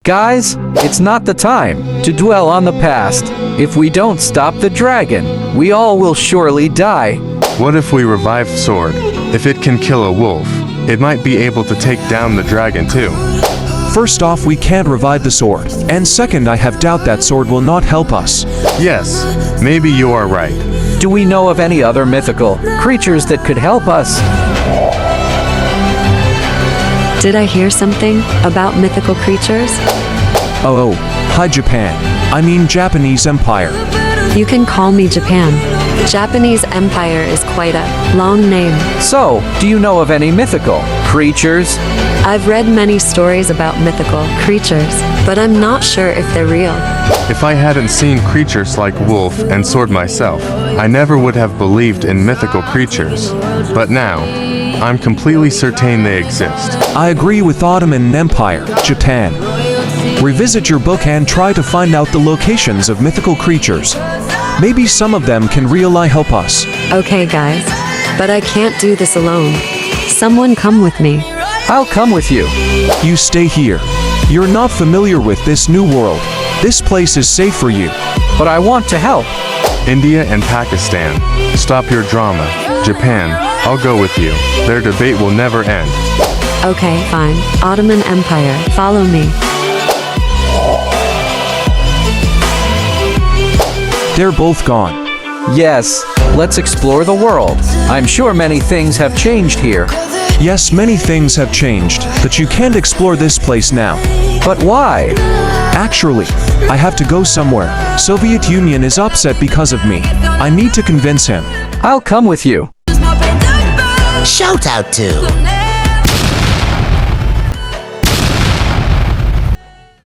Guys, it's not the time to dwell on the past. If we don't stop the dragon, we all will surely die. What if we revive Sword? If it can kill a wolf, it might be able to take down the dragon too. First off, we can't revive the sword. And second, I have doubt that sword will not help us. Yes, maybe you are right. Do we know of any other mythical creatures that could help us? Did I hear something about mythical creatures? Oh, hi Japan. I mean Japanese Empire. You can call me Japan. Japanese Empire is quite a long name. So, do you know of any mythical creatures? I've read many stories about mythical creatures, but I'm not sure if they're real. If I hadn't seen creatures like wolf and sword myself, I never would have believed in mythical creatures. But now, I'm completely certain they exist. I agree with Ottoman Empire, Japan. Revisit your book and try to find out the locations of mythical creatures. Maybe some of them can really help us. Okay, guys, but I can't do this alone. Someone come with me. I'll come with you. You stay here. You're not familiar with this new world. This place is safe for you. But I want to help. India and Pakistan, stop your drama. Japan, I'll go with you. Their debate will never end. Okay, fine. Ottoman Empire, follow me. They're both gone. Yes, let's explore the world. I'm sure many things have changed here. Yes, many things have changed, but you can't explore this place now. But why? Actually, I have to go somewhere. Soviet Union is upset because of me. I need to convince him. I'll come with you. Shout out to